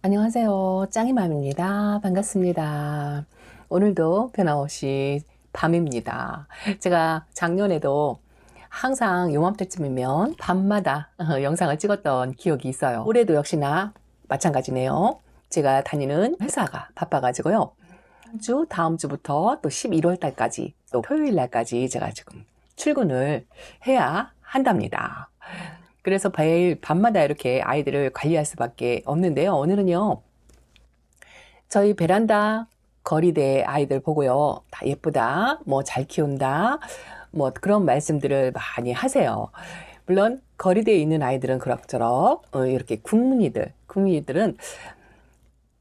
안녕하세요. 짱이맘입니다. 반갑습니다. 오늘도 변함없이 밤입니다. 제가 작년에도 항상 요맘때쯤이면 밤마다 영상을 찍었던 기억이 있어요. 올해도 역시나 마찬가지네요. 제가 다니는 회사가 바빠가지고요. 다음 주부터 또 11월 달까지 또 토요일 날까지 제가 지금 출근을 해야 한답니다. 그래서 매일 밤마다 이렇게 아이들을 관리할 수밖에 없는데요. 오늘은요, 저희 베란다 거리대 아이들 보고요. 다 예쁘다, 뭐 잘 키운다, 뭐 그런 말씀들을 많이 하세요. 물론 거리대에 있는 아이들은 그럭저럭 이렇게 국민이들은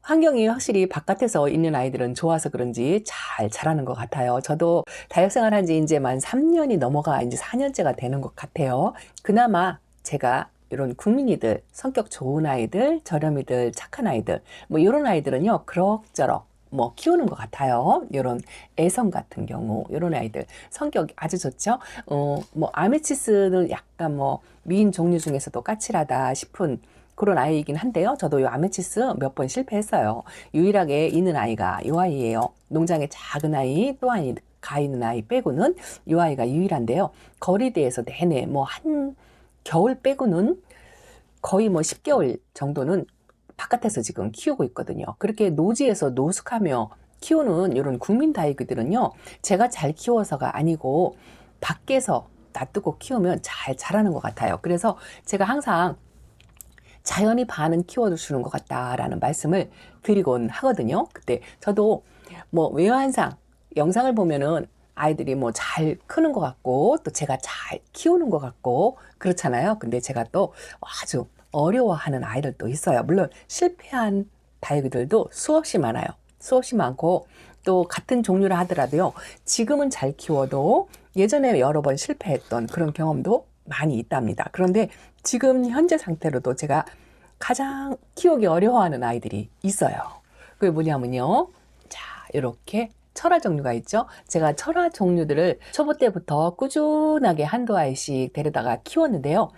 환경이 확실히 바깥에서 있는 아이들은 좋아서 그런지 잘 자라는 것 같아요. 저도 다육생활 한 지 이제 만 3년이 넘어가 이제 4년째가 되는 것 같아요. 그나마 제가 이런 국민이들, 성격 좋은 아이들, 저렴이들, 착한 아이들, 뭐 이런 아이들은요, 그럭저럭 뭐 키우는 것 같아요. 이런 애성 같은 경우, 이런 아이들 성격이 아주 좋죠. 뭐 아메치스는 약간 뭐 미인 종류 중에서도 까칠하다 싶은 그런 아이이긴 한데요. 저도 이 아메치스 몇 번 실패했어요. 유일하게 있는 아이가 이 아이예요. 농장에 작은 아이, 또 아이 가 있는 아이 빼고는 이 아이가 유일한데요. 거리대에서 내내 뭐 한 겨울 빼고는 거의 뭐 10개월 정도는 바깥에서 지금 키우고 있거든요. 그렇게 노지에서 노숙하며 키우는 이런 국민 다육이들은요, 제가 잘 키워서가 아니고 밖에서 놔두고 키우면 잘 자라는 것 같아요. 그래서 제가 항상 자연이 반은 키워주는 것 같다라는 말씀을 드리곤 하거든요. 그때 저도 뭐 외관상 영상을 보면은 아이들이 뭐 잘 크는 것 같고 또 제가 잘 키우는 것 같고 그렇잖아요. 근데 제가 또 아주 어려워하는 아이들도 있어요. 물론 실패한 다육이들도 수없이 많아요. 수없이 많고 또 같은 종류라 하더라도요. 지금은 잘 키워도 예전에 여러 번 실패했던 그런 경험도 많이 있답니다. 그런데 지금 현재 상태로도 제가 가장 키우기 어려워하는 아이들이 있어요. 그게 뭐냐면요. 자, 이렇게 철화 종류가 있죠. 제가 철화 종류들을 초보 때부터 꾸준하게 한두 아이씩 데려다가 키웠는데요.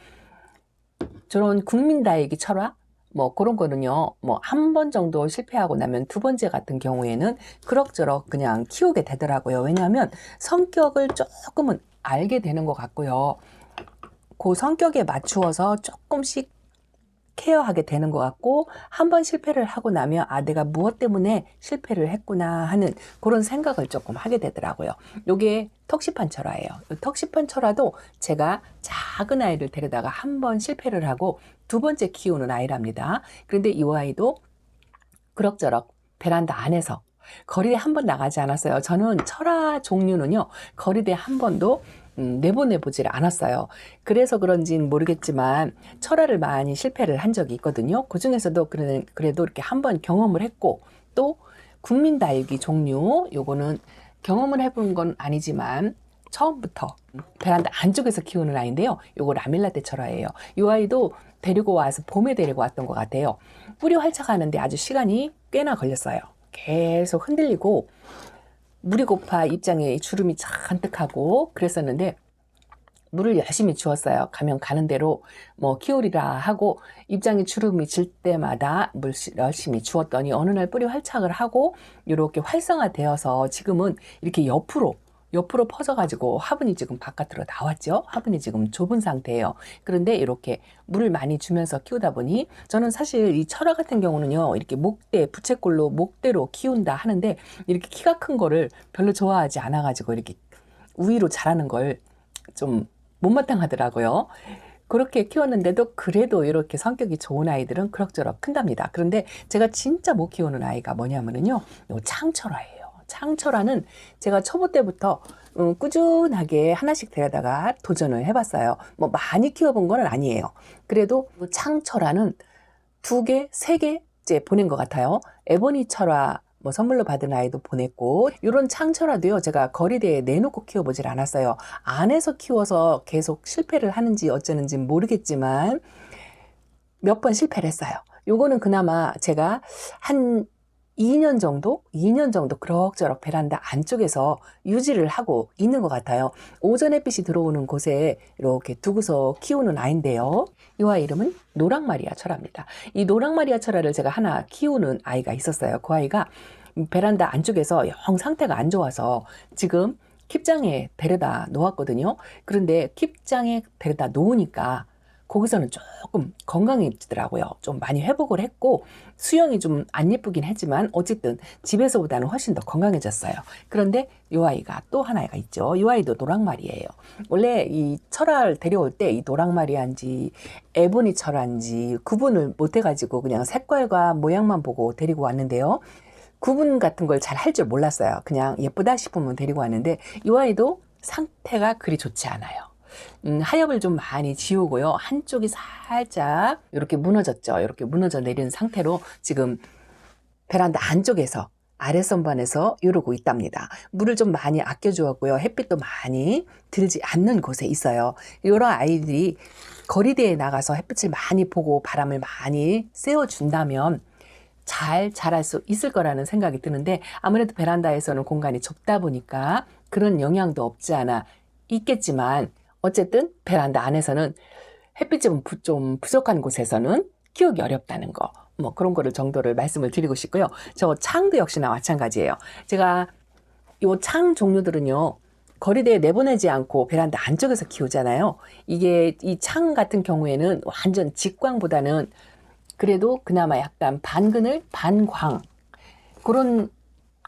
저런 국민다육이 철화? 뭐 그런 거는요. 뭐 한 번 정도 실패하고 나면 두 번째 같은 경우에는 그럭저럭 그냥 키우게 되더라고요. 왜냐하면 성격을 조금은 알게 되는 것 같고요. 그 성격에 맞추어서 조금씩 케어하게 되는 것 같고 한 번 실패를 하고 나면 아 내가 무엇 때문에 실패를 했구나 하는 그런 생각을 조금 하게 되더라고요. 요게 턱시판 철화예요. 턱시판 철화도 제가 작은 아이를 데려다가 한 번 실패를 하고 두 번째 키우는 아이랍니다. 그런데 이 아이도 그럭저럭 베란다 안에서 거리에 한 번 나가지 않았어요. 저는 철화 종류는요 거리대 한 번도 내보내보질 않았어요. 그래서 그런지는 모르겠지만 철화를 많이 실패를 한 적이 있거든요. 그 중에서도 그래도 이렇게 한 번 경험을 했고 또 국민다육이 종류 요거는 경험을 해본 건 아니지만 처음부터 베란다 안쪽에서 키우는 아이인데요. 요거 라멜라떼 철화예요. 이 아이도 데리고 와서 봄에 데리고 왔던 것 같아요. 뿌리 활착하는데 아주 시간이 꽤나 걸렸어요. 계속 흔들리고 물이 고파 입장에 주름이 잔뜩하고 그랬었는데 물을 열심히 주었어요. 가면 가는 대로 뭐 키우리라 하고 입장에 주름이 질 때마다 물 열심히 주었더니 어느 날 뿌리 활착을 하고 이렇게 활성화되어서 지금은 이렇게 옆으로 퍼져가지고 화분이 지금 바깥으로 나왔죠. 화분이 지금 좁은 상태예요. 그런데 이렇게 물을 많이 주면서 키우다 보니 저는 사실 이 철화 같은 경우는요. 이렇게 부채꼴로 목대로 키운다 하는데 이렇게 키가 큰 거를 별로 좋아하지 않아가지고 이렇게 우위로 자라는 걸 좀 못마땅하더라고요. 그렇게 키웠는데도 그래도 이렇게 성격이 좋은 아이들은 그럭저럭 큰답니다. 그런데 제가 진짜 못 키우는 아이가 뭐냐면요. 요 창철화예요. 창철화는 제가 초보 때부터 꾸준하게 하나씩 데려다가 도전을 해봤어요. 뭐 많이 키워본 건 아니에요. 그래도 창철화는 2개, 3개째 보낸 것 같아요. 에보니 철화 뭐 선물로 받은 아이도 보냈고 이런 창철화도요 제가 거리대에 내놓고 키워보질 않았어요. 안에서 키워서 계속 실패를 하는지 어쩌는지 모르겠지만 몇 번 실패를 했어요. 요거는 그나마 제가 한 2년 정도 그럭저럭 베란다 안쪽에서 유지를 하고 있는 것 같아요. 오전 햇빛이 들어오는 곳에 이렇게 두고서 키우는 아이인데요. 이 아이 이름은 노랑마리아 철화입니다. 이 노랑마리아 철화를 제가 하나 키우는 아이가 있었어요. 그 아이가 베란다 안쪽에서 영 상태가 안 좋아서 지금 킵장에 데려다 놓았거든요. 그런데 킵장에 데려다 놓으니까 거기서는 조금 건강해지더라고요. 좀 많이 회복을 했고 수영이 좀 안 예쁘긴 했지만 어쨌든 집에서보다는 훨씬 더 건강해졌어요. 그런데 이 아이가 또 하나가 있죠. 이 아이도 노랑말이에요. 원래 이 철화를 데려올 때 이 노랑말이한지 에보니 철화인지 구분을 못 해가지고 그냥 색깔과 모양만 보고 데리고 왔는데요. 구분 같은 걸 잘 할 줄 몰랐어요. 그냥 예쁘다 싶으면 데리고 왔는데 이 아이도 상태가 그리 좋지 않아요. 하엽을 좀 많이 지우고요. 한쪽이 살짝 이렇게 무너졌죠. 이렇게 무너져 내린 상태로 지금 베란다 안쪽에서 아랫선반에서 이러고 있답니다. 물을 좀 많이 아껴 주었고요. 햇빛도 많이 들지 않는 곳에 있어요. 이런 아이들이 거리대에 나가서 햇빛을 많이 보고 바람을 많이 쐬어준다면 잘 자랄 수 있을 거라는 생각이 드는데 아무래도 베란다에서는 공간이 좁다 보니까 그런 영향도 없지 않아 있겠지만 어쨌든 베란다 안에서는 햇빛이 좀 부족한 곳에서는 키우기 어렵다는 거, 뭐 그런 거를 정도를 말씀을 드리고 싶고요. 저 창도 역시나 마찬가지예요. 제가 이 창 종류들은요, 거리대에 내보내지 않고 베란다 안쪽에서 키우잖아요. 이게 이 창 같은 경우에는 완전 직광보다는 그래도 그나마 약간 반그늘, 반광 그런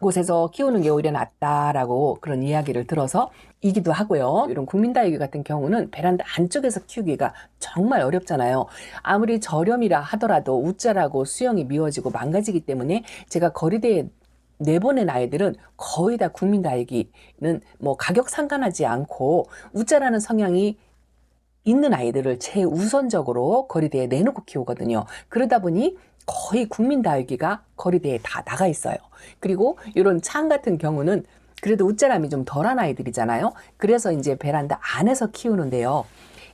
곳에서 키우는 게 오히려 낫다라고 그런 이야기를 들어서 이기도 하고요. 이런 국민다육이 같은 경우는 베란다 안쪽에서 키우기가 정말 어렵잖아요. 아무리 저렴이라 하더라도 웃자라고 수영이 미워지고 망가지기 때문에 제가 거리대에 내보낸 아이들은 거의 다 국민다육이는 뭐 가격 상관하지 않고 웃자라는 성향이 있는 아이들을 최우선적으로 거리대에 내놓고 키우거든요. 그러다 보니 거의 국민다육이가 거리대에 다 나가 있어요. 그리고 이런 창 같은 경우는 그래도 웃자람이 좀 덜한 아이들이잖아요. 그래서 이제 베란다 안에서 키우는데요.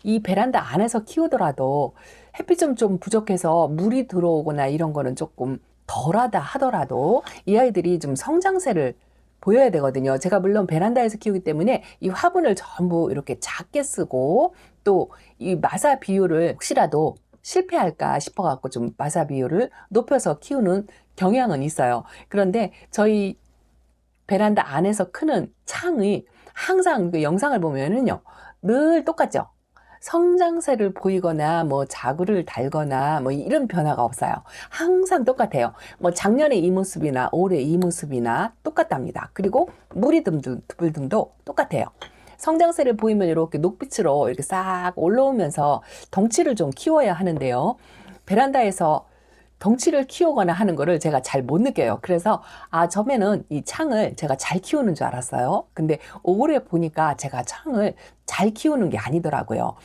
이 베란다 안에서 키우더라도 햇빛 좀 부족해서 물이 들어오거나 이런 거는 조금 덜하다 하더라도 이 아이들이 좀 성장세를 보여야 되거든요. 제가 물론 베란다에서 키우기 때문에 이 화분을 전부 이렇게 작게 쓰고 또 이 마사 비율을 혹시라도 실패할까 싶어갖고 좀 마사 비율을 높여서 키우는 경향은 있어요. 그런데 저희 베란다 안에서 크는 창의 항상 그 영상을 보면은요, 늘 똑같죠. 성장세를 보이거나 뭐 자구를 달거나 뭐 이런 변화가 없어요. 항상 똑같아요. 뭐 작년에 이 모습이나 올해 이 모습이나 똑같답니다. 그리고 물이 불등도 똑같아요. 성장세를 보이면 이렇게 녹빛으로 이렇게 싹 올라오면서 덩치를 좀 키워야 하는데요. 베란다에서 덩치를 키우거나 하는 거를 제가 잘 못 느껴요. 그래서 처음에는 이 창을 제가 잘 키우는 줄 알았어요. 근데 올해 보니까 제가 창을 잘 키우는 게 아니더라고요.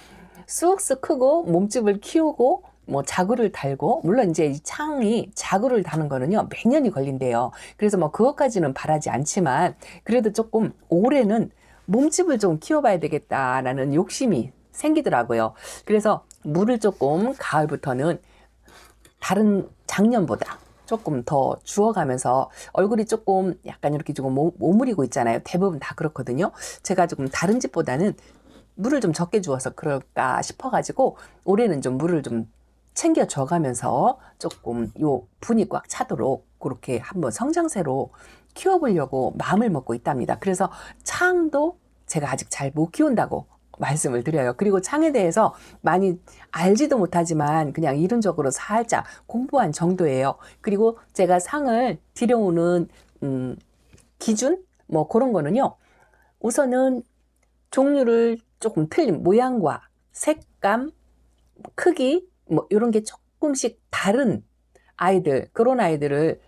쑥쑥 크고 몸집을 키우고 뭐 자구를 달고, 물론 이제 이 창이 자구를 다는 거는요 몇 년이 걸린대요. 그래서 뭐 그것까지는 바라지 않지만 그래도 조금 올해는 몸집을 좀 키워봐야 되겠다라는 욕심이 생기더라고요. 그래서 물을 조금 가을부터는 다른 작년보다 조금 더 주워가면서 얼굴이 조금 약간 이렇게 조금 오므리고 있잖아요. 대부분 다 그렇거든요. 제가 조금 다른 집보다는 물을 좀 적게 주어서 그럴까 싶어가지고 올해는 좀 물을 좀 챙겨 줘가면서 조금 요 분이 꽉 차도록 그렇게 한번 성장세로 키워보려고 마음을 먹고 있답니다. 그래서 창도 제가 아직 잘 못 키운다고 말씀을 드려요. 그리고 창에 대해서 많이 알지도 못하지만 그냥 이론적으로 살짝 공부한 정도예요. 그리고 제가 상을 들여오는 기준 뭐 그런 거는요, 우선은 종류를 조금 틀린 모양과 색감, 크기 뭐 이런 게 조금씩 다른 아이들, 그런 아이들을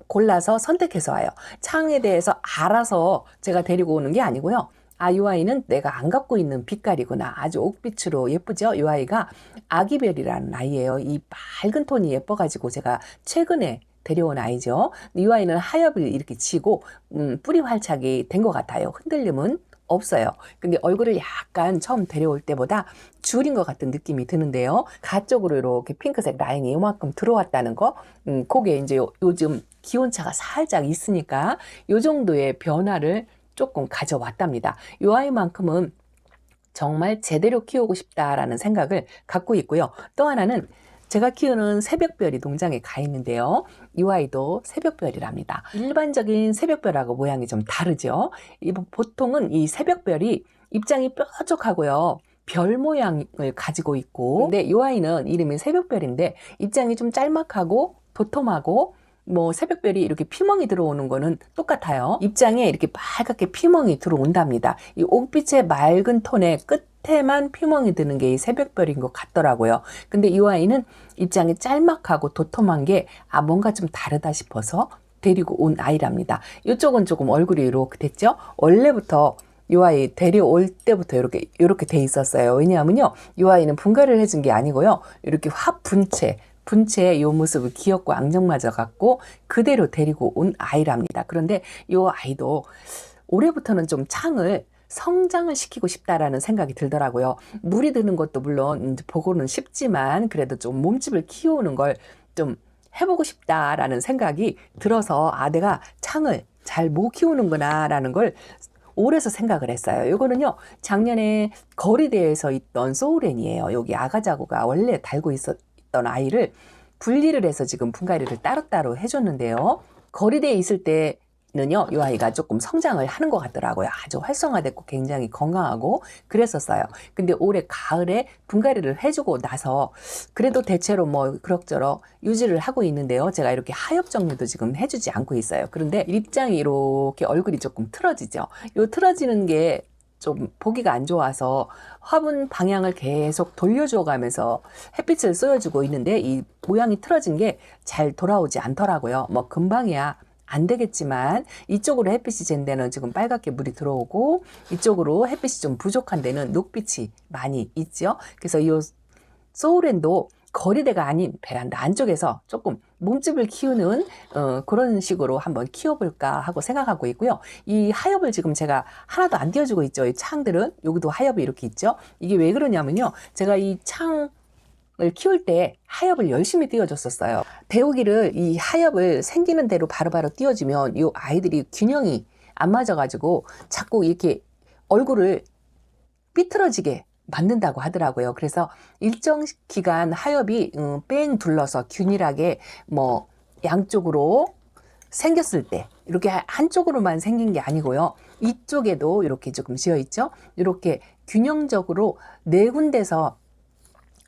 골라서 선택해서 와요. 창에 대해서 알아서 제가 데리고 오는 게 아니고요. 이 아이는 내가 안 갖고 있는 빛깔이구나. 아주 옥빛으로 예쁘죠? 이 아이가 아기별이라는 아이예요. 이 밝은 톤이 예뻐가지고 제가 최근에 데려온 아이죠. 이 아이는 하엽을 이렇게 지고 뿌리 활착이 된 것 같아요. 흔들림은 없어요. 근데 얼굴을 약간 처음 데려올 때보다 줄인 것 같은 느낌이 드는데요. 가쪽으로 이렇게 핑크색 라인이 이만큼 들어왔다는 거, 그게 이제 요즘 기온차가 살짝 있으니까 요 정도의 변화를 조금 가져왔답니다. 요 아이만큼은 정말 제대로 키우고 싶다라는 생각을 갖고 있고요. 또 하나는 제가 키우는 새벽별이 농장에 가 있는데요. 이 아이도 새벽별이랍니다. 일반적인 새벽별하고 모양이 좀 다르죠. 보통은 이 새벽별이 입장이 뾰족하고요. 별 모양을 가지고 있고, 근데 이 아이는 이름이 새벽별인데 입장이 좀 짤막하고 도톰하고, 뭐 새벽별이 이렇게 피멍이 들어오는 거는 똑같아요. 입장에 이렇게 빨갛게 피멍이 들어온답니다. 이 옥빛의 맑은 톤의 끝에만 피멍이 드는 게 이 새벽별인 것 같더라고요. 근데 이 아이는 입장이 짤막하고 도톰한 게 뭔가 좀 다르다 싶어서 데리고 온 아이랍니다. 이쪽은 조금 얼굴이 이렇게 됐죠. 원래부터 이 아이 데려올 때부터 이렇게 돼 있었어요. 왜냐하면요, 이 아이는 분갈이를 해준 게 아니고요, 이렇게 확 분체의 이 모습을 귀엽고 앙증맞아 갖고 그대로 데리고 온 아이랍니다. 그런데 이 아이도 올해부터는 좀 창을 성장을 시키고 싶다라는 생각이 들더라고요. 물이 드는 것도 물론 보고는 쉽지만 그래도 좀 몸집을 키우는 걸 좀 해보고 싶다라는 생각이 들어서 내가 창을 잘 못 키우는구나 라는 걸 올해서 생각을 했어요. 이거는요, 작년에 거리대에서 있던 소우렌이에요. 여기 아가자구가 원래 달고 있었던 아이를 분리를 해서 지금 분갈이를 따로따로 해줬는데요. 거리대에 있을 때는요, 이 아이가 조금 성장을 하는 것 같더라고요. 아주 활성화됐고 굉장히 건강하고 그랬었어요. 근데 올해 가을에 분갈이를 해주고 나서 그래도 대체로 뭐 그럭저럭 유지를 하고 있는데요. 제가 이렇게 하엽 정리도 지금 해주지 않고 있어요. 그런데 입장이 이렇게 얼굴이 조금 틀어지죠. 요 틀어지는 게 좀 보기가 안 좋아서 화분 방향을 계속 돌려줘 가면서 햇빛을 쏘여주고 있는데 이 모양이 틀어진 게 잘 돌아오지 않더라고요. 뭐 금방이야 안 되겠지만 이쪽으로 햇빛이 잰 데는 지금 빨갛게 물이 들어오고, 이쪽으로 햇빛이 좀 부족한 데는 녹빛이 많이 있죠. 그래서 이 소우렌도 거리대가 아닌 베란다 안쪽에서 조금 몸집을 키우는 그런 식으로 한번 키워볼까 하고 생각하고 있고요. 이 하엽을 지금 제가 하나도 안 띄워주고 있죠. 이 창들은 여기도 하엽이 이렇게 있죠. 이게 왜 그러냐면요, 제가 이 창을 키울 때 하엽을 열심히 띄워줬었어요. 대우기를 이 하엽을 생기는 대로 바로바로 띄워주면 이 아이들이 균형이 안 맞아가지고 자꾸 이렇게 얼굴을 삐뚤어지게 만든다고 하더라고요. 그래서 일정 기간 하엽이 뺑 둘러서 균일하게 뭐 양쪽으로 생겼을 때 이렇게 한쪽으로만 생긴 게 아니고요, 이쪽에도 이렇게 조금 지어 있죠. 이렇게 균형적으로 네 군데서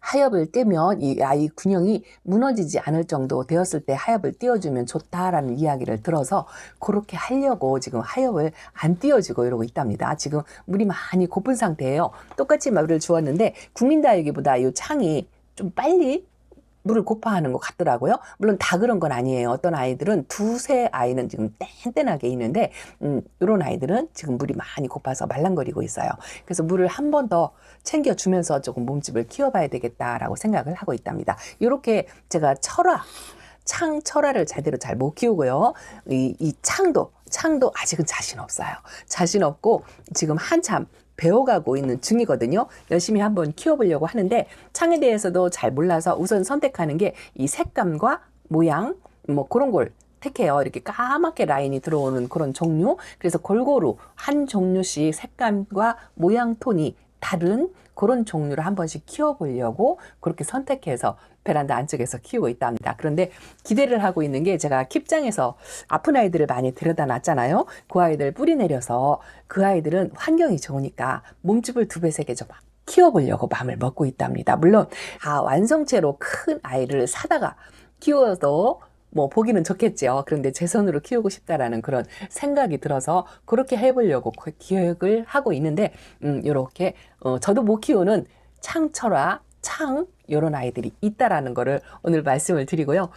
하엽을 떼면 이 아이 균형이 무너지지 않을 정도 되었을 때 하엽을 띄워주면 좋다라는 이야기를 들어서 그렇게 하려고 지금 하엽을 안 띄워주고 이러고 있답니다. 지금 물이 많이 고픈 상태예요. 똑같이 물을 주었는데 국민다육이보다 이 창이 좀 빨리 물을 고파하는 것 같더라고요. 물론 다 그런 건 아니에요. 어떤 아이들은 두세 아이는 지금 땡땡하게 있는데 이런 아이들은 지금 물이 많이 고파서 말랑거리고 있어요. 그래서 물을 한 번 더 챙겨주면서 조금 몸집을 키워봐야 되겠다라고 생각을 하고 있답니다. 이렇게 제가 창 철화를 제대로 잘 못 키우고요. 이 창도 아직은 자신 없어요. 자신 없고 지금 한참 배워가고 있는 중이거든요. 열심히 한번 키워보려고 하는데 창에 대해서도 잘 몰라서 우선 선택하는 게 이 색감과 모양 뭐 그런 걸 택해요. 이렇게 까맣게 라인이 들어오는 그런 종류. 그래서 골고루 한 종류씩 색감과 모양 톤이 다른 그런 종류를 한 번씩 키워보려고 그렇게 선택해서 베란다 안쪽에서 키우고 있답니다. 그런데 기대를 하고 있는 게, 제가 킵장에서 아픈 아이들을 많이 데려다 놨잖아요. 그 아이들 뿌리 내려서 그 아이들은 환경이 좋으니까 몸집을 2배, 3개 좀 키워보려고 마음을 먹고 있답니다. 물론 완성체로 큰 아이를 사다가 키워도 뭐 보기는 좋겠죠. 그런데 제 손으로 키우고 싶다라는 그런 생각이 들어서 그렇게 해보려고 기획을 하고 있는데, 이렇게 저도 못 키우는 창철화, 이런 아이들이 있다라는 거를 오늘 말씀을 드리고요.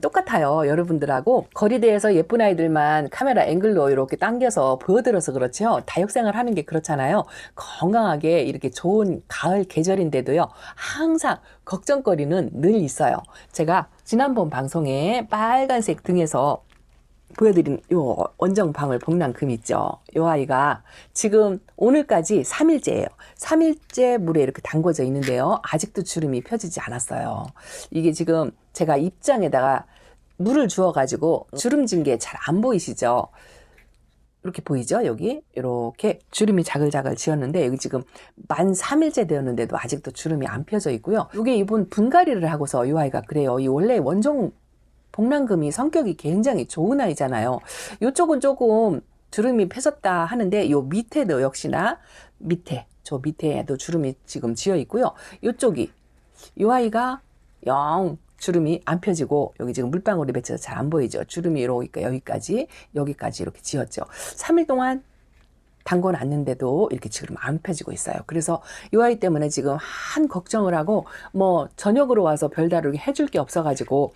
똑같아요. 여러분들하고 거리대에서 예쁜 아이들만 카메라 앵글로 이렇게 당겨서 보여드려서 그렇죠. 다육생활 하는 게 그렇잖아요. 건강하게 이렇게 좋은 가을 계절인데도요, 항상 걱정거리는 늘 있어요. 제가 지난번 방송에 빨간색 등에서 보여드린 요 원정방울 복랑금 있죠. 요 아이가 지금 오늘까지 3일째예요. 3일째 물에 이렇게 담궈져 있는데요, 아직도 주름이 펴지지 않았어요. 이게 지금 제가 입장에다가 물을 주어가지고 주름진 게 잘 안 보이시죠? 이렇게 보이죠? 여기 이렇게 주름이 자글자글 지었는데 여기 지금 만 3일째 되었는데도 아직도 주름이 안 펴져 있고요. 이게 이번 분갈이를 하고서 이 아이가 그래요. 이 원래 원종 복랑금이 성격이 굉장히 좋은 아이잖아요. 이쪽은 조금 주름이 펴졌다 하는데 요 밑에도 역시나 저 밑에도 주름이 지금 지어 있고요. 이쪽이 이 아이가 영 주름이 안 펴지고 여기 지금 물방울이 맺혀서 잘 안 보이죠. 주름이 이러니까 여기까지 이렇게 지었죠. 3일 동안 담궈 놨는데도 이렇게 지금 안 펴지고 있어요. 그래서 이 아이 때문에 지금 한 걱정을 하고 뭐 저녁으로 와서 별다르게 해줄 게 없어가지고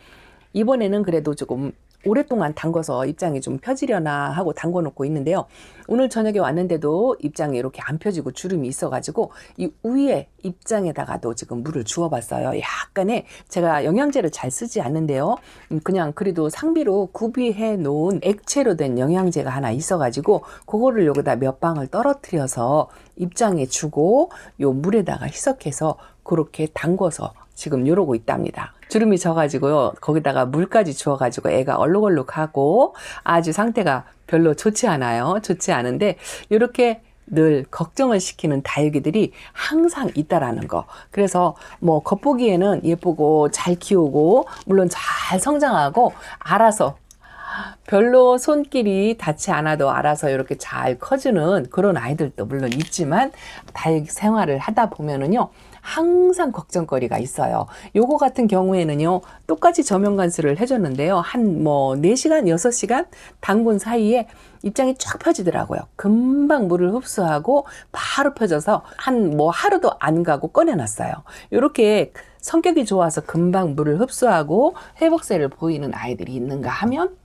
이번에는 그래도 조금 오랫동안 담궈서 입장이 좀 펴지려나 하고 담궈 놓고 있는데요. 오늘 저녁에 왔는데도 입장이 이렇게 안 펴지고 주름이 있어가지고 이 위에 입장에다가도 지금 물을 주어봤어요. 약간의 제가 영양제를 잘 쓰지 않는데요. 그냥 그래도 상비로 구비해 놓은 액체로 된 영양제가 하나 있어가지고 그거를 여기다 몇 방울 떨어뜨려서 입장에 주고 요 물에다가 희석해서 그렇게 담궈서 지금 이러고 있답니다. 주름이 져가지고요. 거기다가 물까지 주어가지고 애가 얼룩얼룩하고 아주 상태가 별로 좋지 않아요. 좋지 않은데 이렇게 늘 걱정을 시키는 다육이들이 항상 있다라는 거. 그래서 뭐 겉보기에는 예쁘고 잘 키우고 물론 잘 성장하고 알아서 별로 손길이 닿지 않아도 알아서 이렇게 잘 커주는 그런 아이들도 물론 있지만 다육 생활을 하다 보면은요. 항상 걱정거리가 있어요. 요거 같은 경우에는요, 똑같이 저면 관수를 해줬는데요. 한 뭐 4시간, 6시간 담근 사이에 입장이 쫙 펴지더라고요. 금방 물을 흡수하고 바로 펴져서 한 뭐 하루도 안 가고 꺼내놨어요. 요렇게 성격이 좋아서 금방 물을 흡수하고 회복세를 보이는 아이들이 있는가 하면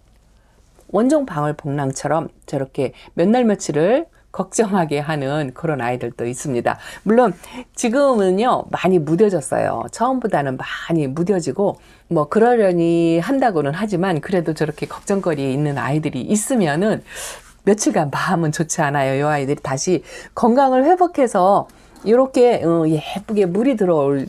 원종 방울 복랑처럼 저렇게 몇 날 며칠을 걱정하게 하는 그런 아이들도 있습니다. 물론 지금은요 많이 무뎌졌어요. 처음보다는 많이 무뎌지고 뭐 그러려니 한다고는 하지만 그래도 저렇게 걱정거리에 있는 아이들이 있으면은 며칠간 마음은 좋지 않아요. 이 아이들이 다시 건강을 회복해서 이렇게 예쁘게 물이 들어올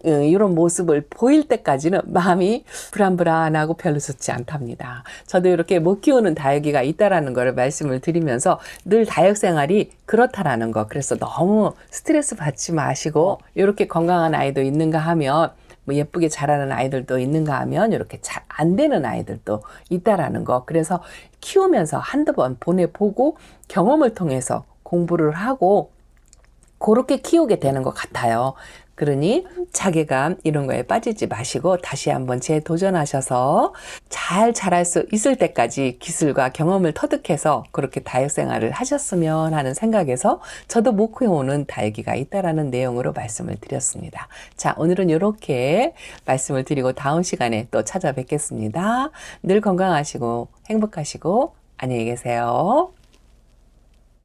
이런 모습을 보일 때까지는 마음이 불안불안하고 별로 좋지 않답니다. 저도 이렇게 못 키우는 다육이가 있다라는 걸 말씀을 드리면서 늘 다육 생활이 그렇다라는 거. 그래서 너무 스트레스 받지 마시고 이렇게 건강한 아이도 있는가 하면 뭐 예쁘게 자라는 아이들도 있는가 하면 이렇게 잘 안 되는 아이들도 있다라는 거. 그래서 키우면서 한두 번 보내보고 경험을 통해서 공부를 하고 그렇게 키우게 되는 것 같아요. 그러니 자괴감 이런 거에 빠지지 마시고 다시 한번 재도전하셔서 잘 자랄 수 있을 때까지 기술과 경험을 터득해서 그렇게 다육 생활을 하셨으면 하는 생각에서 저도 못 키워오는 다육이가 있다라는 내용으로 말씀을 드렸습니다. 자, 오늘은 이렇게 말씀을 드리고 다음 시간에 또 찾아뵙겠습니다. 늘 건강하시고 행복하시고 안녕히 계세요.